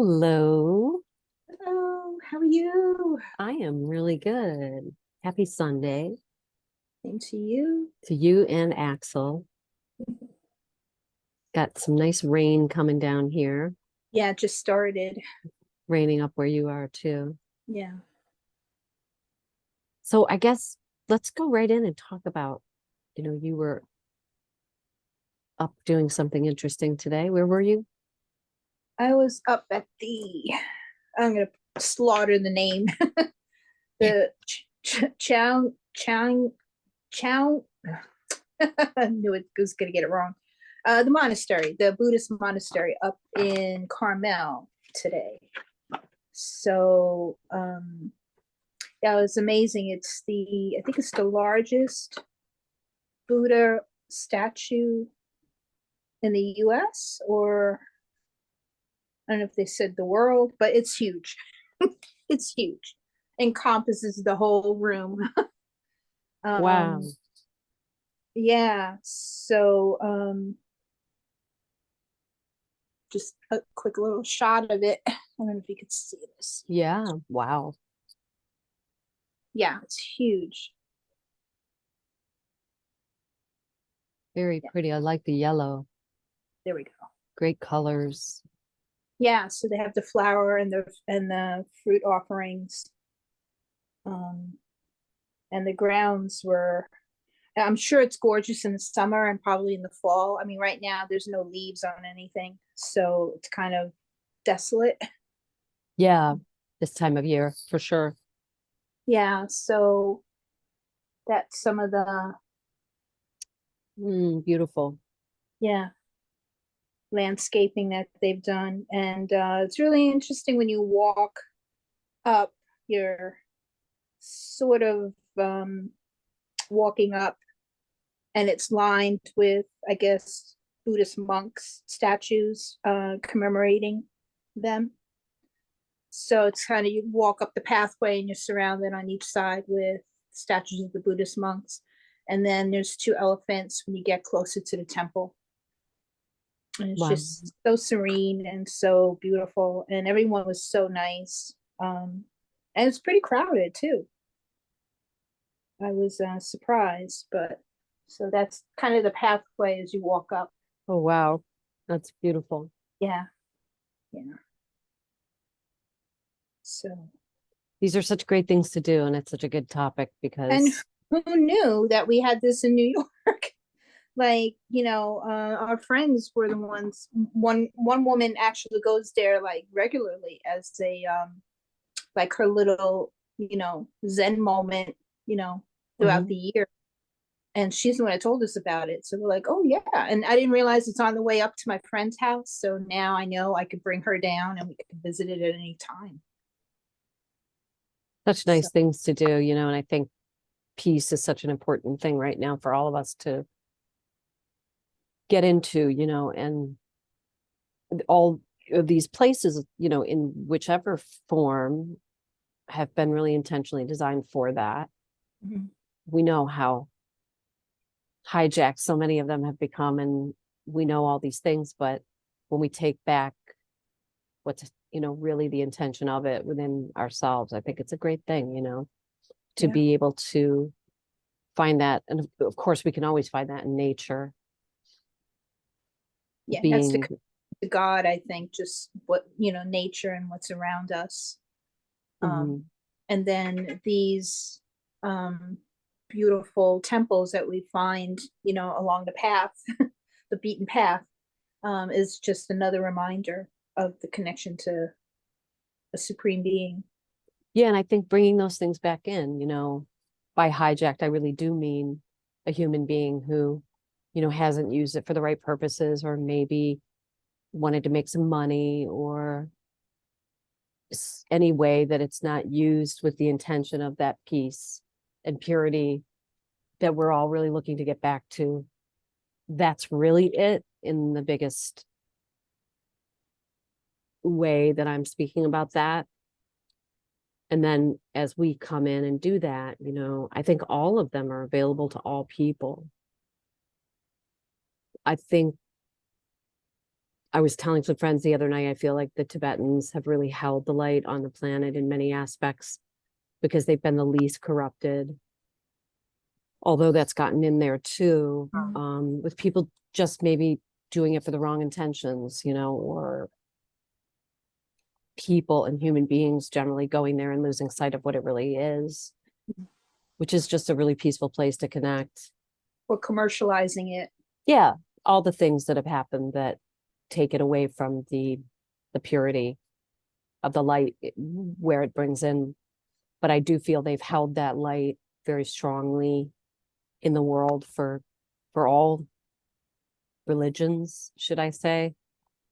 Hello. Hello, how are you? I am really good. Happy Sunday Same to you. to you and Axel. Got some nice rain coming down here, Yeah, it just started. raining up where you are too. Yeah. So I guess let's go right in and talk about, you were up doing something interesting today. Where were you? I was up at I'm going to slaughter the name, the Chow, I knew it was going to get it wrong. The monastery, the Buddhist monastery up in Carmel today. So, yeah, it was amazing. I think it's the largest Buddha statue in the US, or I don't know if they said the world, but it's huge. It's huge. Encompasses the whole room. Wow. um yeah, so just a quick little shot of it. I don't know if you could see this. Yeah. Wow. Yeah, it's huge. Very Yeah, pretty. I like the yellow. there we go. Great colors. Yeah, so they have the flower and the fruit offerings. um and the grounds were, I'm sure it's gorgeous in the summer and probably in the fall. I mean, right now there's no leaves on anything, so it's kind of desolate. Yeah. This time of year for sure. Yeah, so that's some of the, Beautiful. yeah, landscaping that they've done. And it's really interesting when you walk up, you're sort of walking up, and it's lined with, I guess, Buddhist monks' statues commemorating them. So it's kind of, you walk up the pathway and you're surrounded on each side with statues of the Buddhist monks. And then there's two elephants when you get closer to the temple. And it's Wow. just so serene and so beautiful. And everyone was so nice. And it's pretty crowded too. I was surprised, but so that's kind of the pathway as you walk up. Oh, wow. That's beautiful. Yeah, yeah. So, These are such great things to do, and it's such a good topic and because, who knew that we had this in New York? Like, our friends were the ones. One woman actually goes there like regularly as a like her little, zen moment, you know throughout Mhm. the year. And she's the one that told us about it, so we're like, oh yeah. And I didn't realize it's on the way up to my friend's house, so now I know I could bring her down and we could visit it at any time. Such So nice things to do, and I think peace is such an important thing right now for all of us to get into, and all of these places, in whichever form have been really intentionally designed for that. mhm. We know how hijacked so many of them have become, and we know all these things, but when we take back what's, really the intention of it within ourselves, I think it's a great thing, to Yeah, be able to find that. And of course, we can always find that in nature, yeah, that's being, the God, I think, just what, nature and what's around us. um mhm. and then these um beautiful temples that we find, along the path, the beaten path, is just another reminder of the connection to a supreme being. Yeah. And I think bringing those things back in, by hijacked, I really do mean a human being who, hasn't used it for the right purposes, or maybe wanted to make some money, or any way that it's not used with the intention of that peace and purity that we're all really looking to get back to. That's really it in the biggest way that I'm speaking about that. And then as we come in and do that, I think all of them are available to all people. I think I was telling some friends the other night, I feel like the Tibetans have really held the light on the planet in many aspects because they've been the least corrupted. Although that's gotten in there too, with people just maybe doing it for the wrong intentions, or people and human beings generally going there and losing sight of what it really is, which is just a really peaceful place to connect. Or commercializing it. Yeah, all the things that have happened that take it away from the purity of the light where it brings in. But I do feel they've held that light very strongly in the world for all religions, should I say,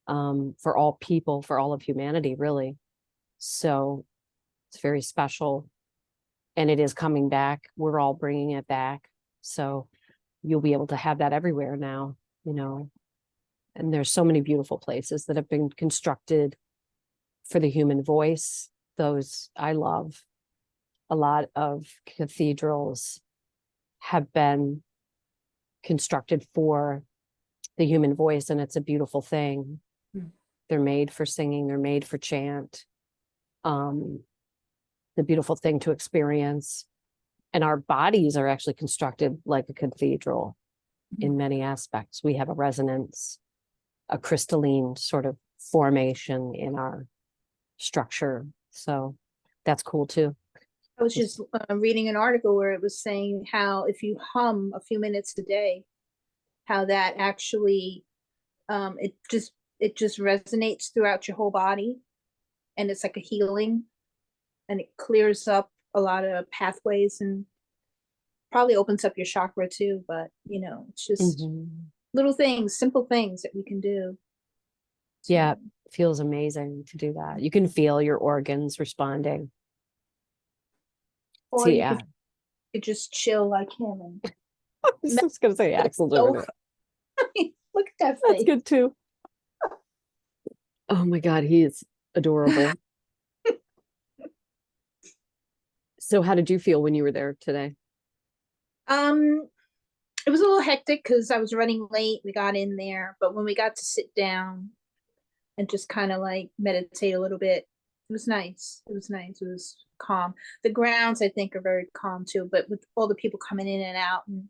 for all people, for all of humanity, really. So it's very special, and it is coming back. We're all bringing it back. So you'll be able to have that everywhere now, and there's so many beautiful places that have been constructed for the human voice. Those I love. A lot of cathedrals have been constructed for the human voice, and it's a beautiful thing. They're made for singing, they're made for chant. The beautiful thing to experience. And our bodies are actually constructed like a cathedral in many aspects. We have a resonance, a crystalline sort of formation in our structure. So that's cool too. I was just reading an article where it was saying how if you hum a few minutes a day, how that actually it just resonates throughout your whole body, and it's like a healing, and it clears up a lot of pathways and probably opens up your chakra too. But it's just little things, simple things that we can do. Yeah, it feels amazing to do that. You can feel your organs responding. Or So, you yeah. could just chill like him. And I was just gonna say Axel doing it. Look at that face. That's good too. Oh my God, he is adorable. So how did you feel when you were there today? It was a little hectic because I was running late. We got in there, but when we got to sit down and just kind of like meditate a little bit, it was nice. It was nice. It was calm. The grounds, I think, are very calm too, but with all the people coming in and out, and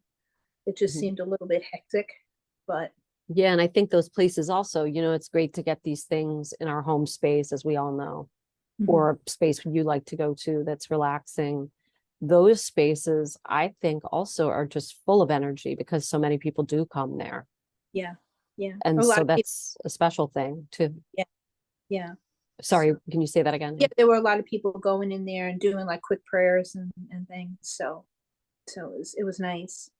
it just seemed a little bit hectic. But yeah, and I think those places also, it's great to get these things in our home space, as we all know, or a space you like to go to that's relaxing. Those spaces, I think, also are just full of energy because so many people do come there. yeah, And so that's a special thing too. Yeah. Sorry, can you say that again? Yeah, there were a lot of people going in there and doing like quick prayers and things. So it was nice.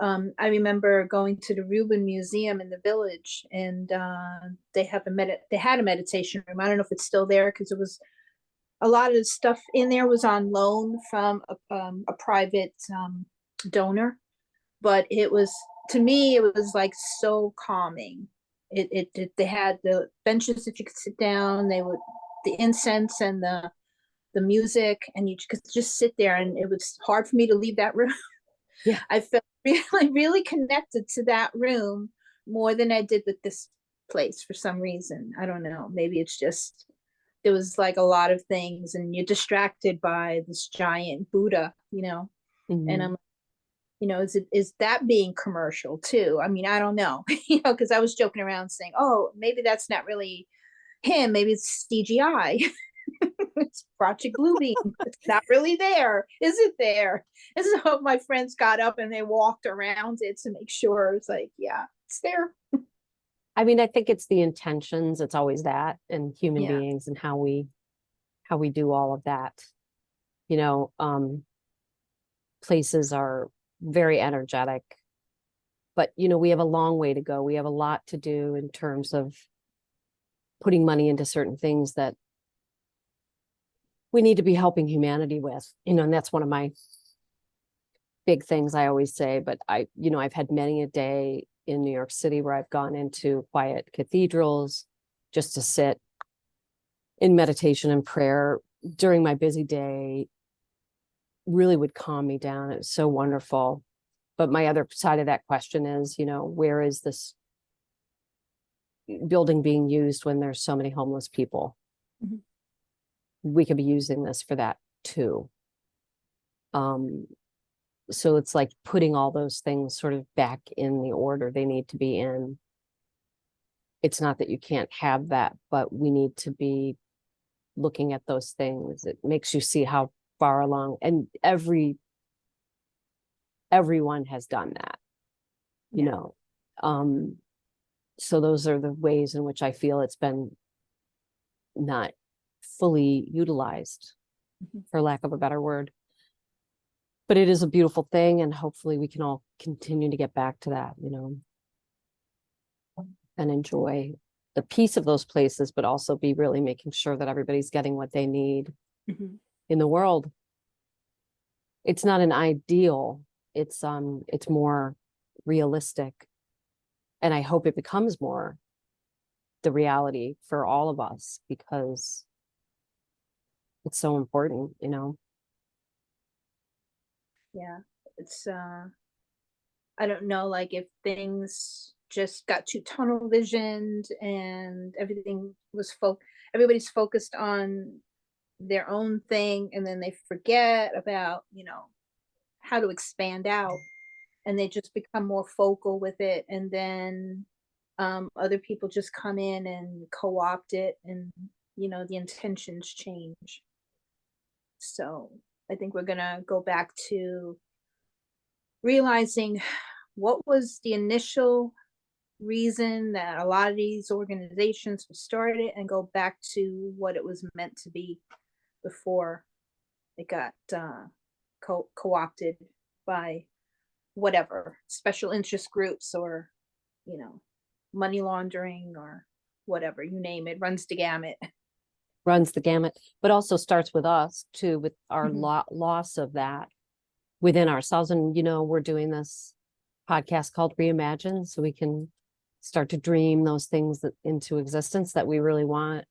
I remember going to the Rubin Museum in the village, and they had a meditation room. I don't know if it's still there because it was a lot of the stuff in there was on loan from a private donor, but it was, to me, it was like so calming. They had the benches that you could sit down. The incense and the music, and you could just sit there, and it was hard for me to leave that room. Yeah. I felt really connected to that room more than I did with this place for some reason. I don't know. Maybe it's just, there was like a lot of things, and you're distracted by this giant Buddha, and I'm, is that being commercial too? I mean, I don't know, because I was joking around saying, oh, maybe that's not really him. Maybe it's CGI. It's Project Bluebeam. It's not really there. Is it there? And so my friends got up and they walked around it to make sure. It's like, yeah, it's there. I mean, I think it's the intentions. It's always that, and human beings and how we do all of that. Places are very energetic, but we have a long way to go. We have a lot to do in terms of putting money into certain things that we need to be helping humanity with, and that's one of my big things I always say. But I've had many a day in New York City where I've gone into quiet cathedrals just to sit in meditation and prayer during my busy day. Really would calm me down. It was so wonderful. But my other side of that question is, where is this, building being used when there's so many homeless people. Mhm. We could be using this for that too. So it's like putting all those things sort of back in the order they need to be in. It's not that you can't have that, but we need to be looking at those things. It makes you see how far along, and everyone has done that, you Yeah. know. So those are the ways in which I feel it's been not fully utilized, Mhm. for lack of a better word. But it is a beautiful thing, and hopefully we can all continue to get back to that, you know, and enjoy the peace of those places, but also be really making sure that everybody's getting what they need Mhm. in the world. It's not an ideal, it's more realistic. And I hope it becomes more the reality for all of us, because it's so important, you know. Yeah. It's I don't know, like if things just got too tunnel visioned and everybody's focused on their own thing, and then they forget about, how to expand out, and they just become more focal with it, and then other people just come in and co-opt it, and the intentions change. So I think we're gonna go back to realizing what was the initial reason that a lot of these organizations were started, and go back to what it was meant to be before it got co-opted by whatever special interest groups, or you know money laundering, or whatever, you name it, runs the gamut. Runs the gamut, but also starts with us too, with our Mhm. loss of that within ourselves. And, you know, we're doing this podcast called Reimagine, so we can start to dream those things that into existence that we really want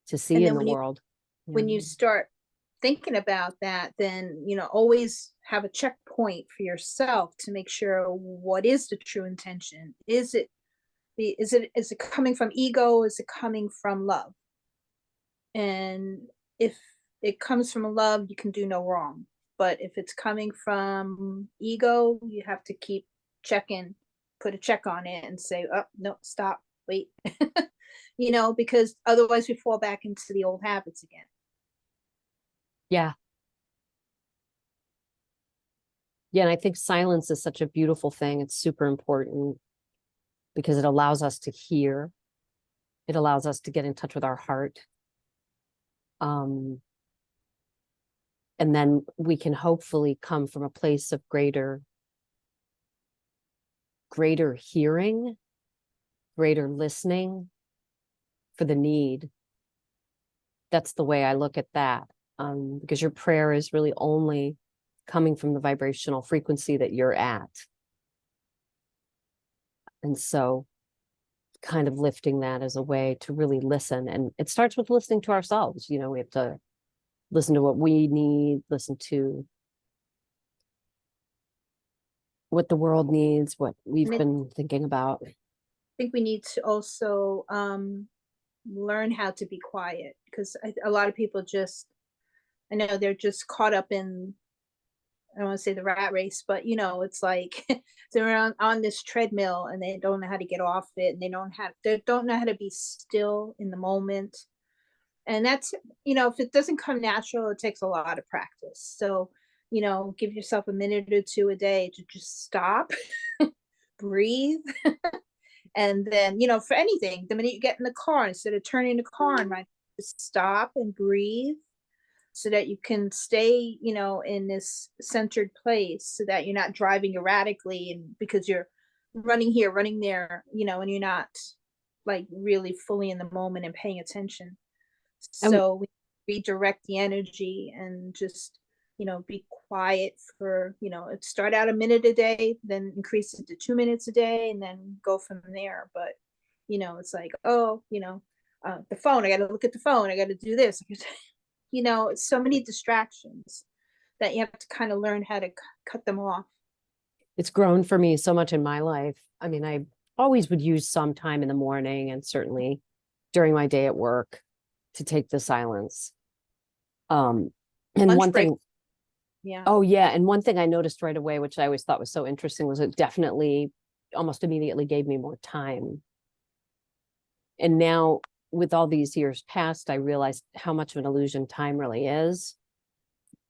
to see And in then the world. when you start thinking about that, then always have a checkpoint for yourself to make sure, what is the true intention? Is it coming from ego? Is it coming from love? And if it comes from love, you can do no wrong. But if it's coming from ego, you have to keep checking, put a check on it and say, oh, no, stop, wait. Because otherwise we fall back into the old habits again. Yeah. Yeah. And I think silence is such a beautiful thing. It's super important because it allows us to hear, it allows us to get in touch with our heart. And then we can hopefully come from a place of greater hearing, greater listening for the need. That's the way I look at that. Because your prayer is really only coming from the vibrational frequency that you're at. And so kind of lifting that as a way to really listen. And it starts with listening to ourselves. You know, we have to listen to what we need, listen to what the world needs, what we've And I been thinking about. think we need to also learn how to be quiet, because a lot of people just, I know they're just caught up in, I don't want to say the rat race, but it's like they're on this treadmill and they don't know how to get off it, and they don't know how to be still in the moment. And that's, if it doesn't come natural, it takes a lot of practice. So, give yourself a minute or two a day to just stop, breathe, and then, for anything, the minute you get in the car, instead of turning the car on, right, just stop and breathe, so that you can stay, in this centered place, so that you're not driving erratically, and because you're running here, running there, and you're not like really fully in the moment and paying attention. And So we redirect the energy and just, be quiet for, start out a minute a day, then increase it to 2 minutes a day, and then go from there. But, it's like, oh, the phone, I got to look at the phone. I got to do this. So many distractions that you have to kind of learn how to cut them off. it's grown for me so much in my life. I mean, always would use some time in the morning and certainly during my day at work to take the silence. And Lunch one break. thing, Yeah. oh yeah, and one thing I noticed right away, which I always thought was so interesting, was it definitely almost immediately gave me more time. And now with all these years past, I realized how much of an illusion time really is.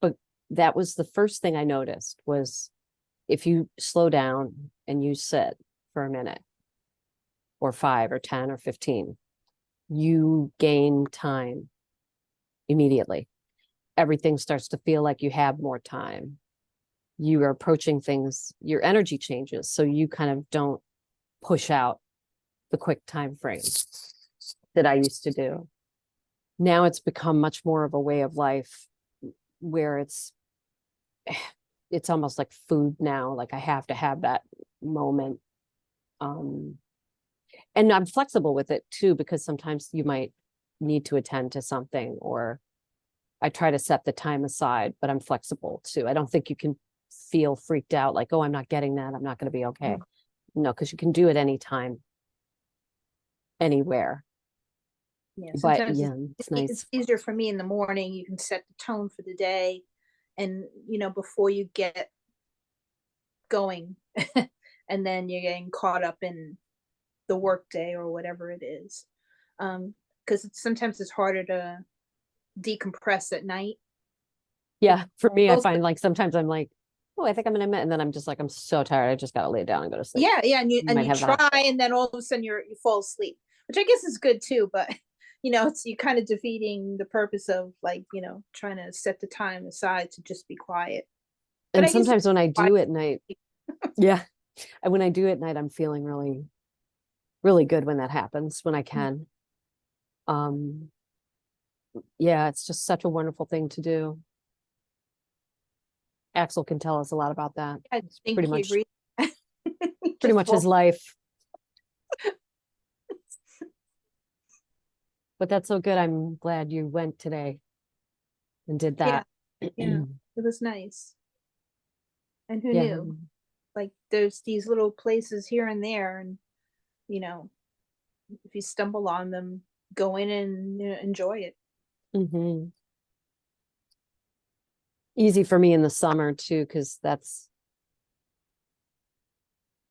But that was the first thing I noticed was if you slow down and you sit for a minute or 5 or 10 or 15, you gain time immediately. Everything starts to feel like you have more time. You are approaching things, your energy changes. So you kind of don't push out the quick time frame that I used to do. Now it's become much more of a way of life where it's almost like food now. Like I have to have that moment. And I'm flexible with it too, because sometimes you might need to attend to something, or I try to set the time aside, but I'm flexible too. I don't think you can feel freaked out like, oh, I'm not getting that, I'm not going to be okay. No, because you can do it anytime, anywhere. Yeah, But sometimes yeah, it's nice. it's easier for me in the morning. You can set the tone for the day, and before you get going, and then you're getting caught up in the work day or whatever it is. Because sometimes it's harder to decompress at night. Yeah, for me, I Also, find like sometimes I'm like, oh, I think I'm gonna, and then I'm just like, I'm so tired. I just gotta lay down and go to sleep. yeah, and you You might have try, that. and then all of a sudden you fall asleep, which I guess is good too. But it's you kind of defeating the purpose of like trying to set the time aside to just be quiet. But And I guess sometimes when I quiet. do at night, yeah, and when I do at night, I'm feeling really, really good when that happens, when I can. Um, yeah, it's just such a wonderful thing to do. Axel can tell us a lot about that. I It's think pretty he much, agrees. pretty Just much his life. But that's so good. I'm glad you went today and did yeah, that. yeah, it was nice. And who Yeah. knew? Like there's these little places here and there, and you know, if you stumble on them, go in and enjoy it. Hmm. Easy for me in the summer too, because that's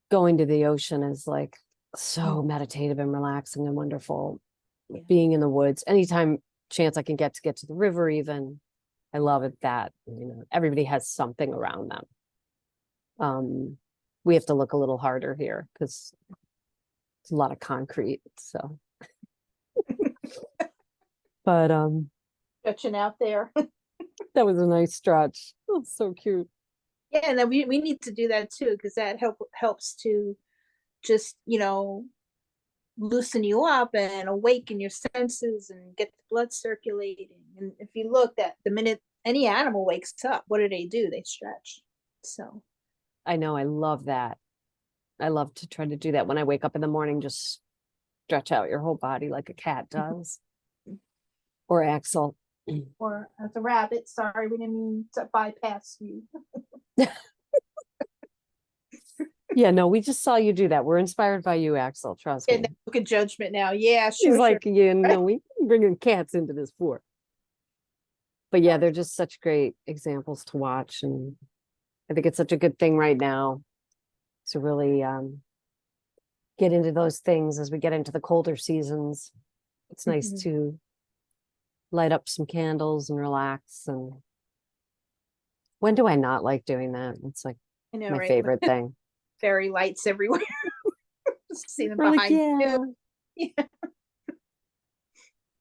going to the ocean is like so meditative and relaxing and wonderful. Yeah. Being in the woods, anytime chance I can get to the river, even I love it that everybody has something around them. We have to look a little harder here because it's a lot of concrete. So, but Stretching out there. that was a nice stretch. Oh, so cute. Yeah, and then we need to do that too, because that helps to just loosen you up and awaken your senses and get the blood circulating. And if you look, that the minute any animal wakes up, what do? They stretch. So I know. I love that. I love to try to do that when I wake up in the morning. Just stretch out your whole body like a cat does, or Axel. or as a rabbit, sorry, we didn't mean to bypass you. Yeah, no, we just saw you do that. We're inspired by you, Axel. Trust And me. look at judgment now. Yeah, He's sure, sure. like, yeah, no, we bringing cats into this fort. But yeah, they're just such great examples to watch, and I think it's such a good thing right now to really get into those things as we get into the colder seasons. It's nice Mhm. to light up some candles and relax. And when do I not like doing that? It's like I know, my right? With favorite thing. fairy lights everywhere. See them We're like, behind yeah. you. Yeah.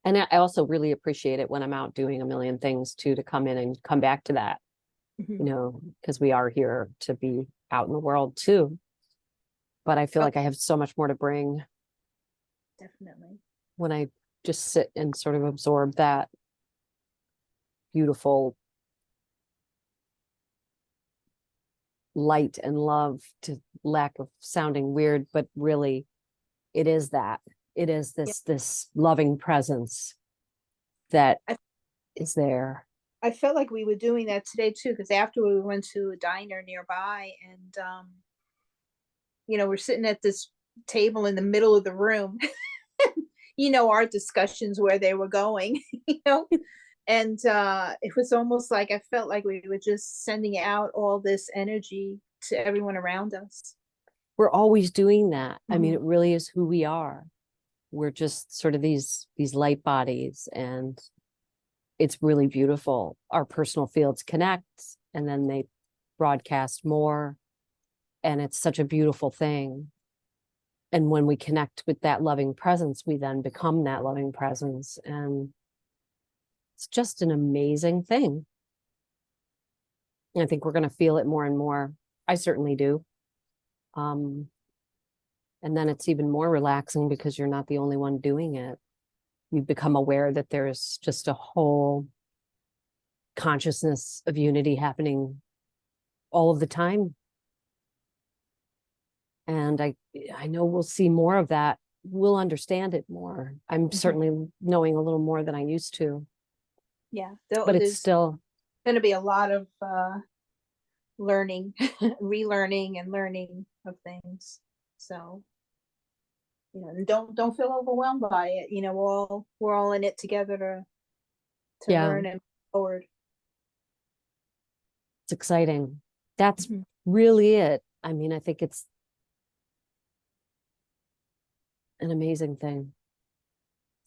And I also really appreciate it when I'm out doing a million things too, to come in and come back to that, Mhm. because we are here to be out in the world too. But I feel Oh, like I have so much more to bring definitely. when I just sit and sort of absorb that beautiful light and love, to lack of sounding weird, but really it is that. It is Yeah. this loving presence that I, is there. I felt like we were doing that today too, because after we went to a diner nearby, and we're sitting at this table in the middle of the room. You know, our discussions where they were going, you know, and it was almost like I felt like we were just sending out all this energy to everyone around us. We're always doing that. I mean, Mhm. it really is who we are. We're just sort of these light bodies, and it's really beautiful. Our personal fields connect, and then they broadcast more, and it's such a beautiful thing. And when we connect with that loving presence, we then become that loving presence, and it's just an amazing thing. And I think we're going to feel it more and more. I certainly do. Um, and then it's even more relaxing because you're not the only one doing it. You become aware that there's just a whole consciousness of unity happening all of the time. And I know we'll see more of that. We'll understand it more. I'm Mhm. certainly knowing a little more than I used to, Yeah, but it's there's still, going to be a lot of learning, relearning, and learning of things. So, you know, and don't feel overwhelmed by it. You know, we're all in it together to yeah, learn and move forward. it's exciting. That's Mhm. really it. I mean, I think it's an amazing thing.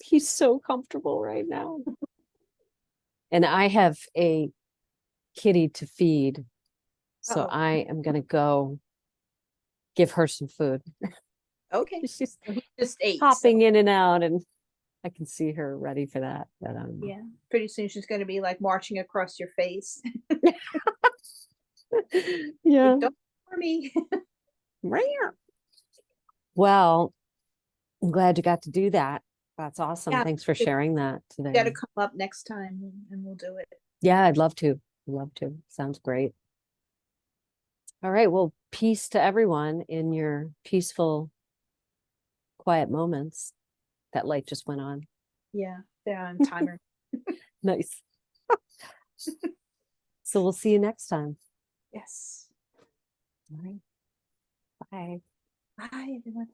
He's so comfortable right now. And I have a kitty to feed. So Uh-oh. I am going to go give her some food. Okay. She's He just ate, so hopping in and out, and I can see her ready for that. But yeah. Pretty soon she's going to be like marching across your face. yeah. Like, don't for me. Well, I'm glad you got to do that. That's awesome. Yeah, Thanks for you sharing that got today. to come up next time and we'll do it. Yeah, I'd love to. Love to. Sounds great. All right. Well, peace to everyone in your peaceful, quiet moments. That light just went on. Yeah, they're on timer. Nice. So we'll see you next time. Yes. All right. Bye. Bye, everyone.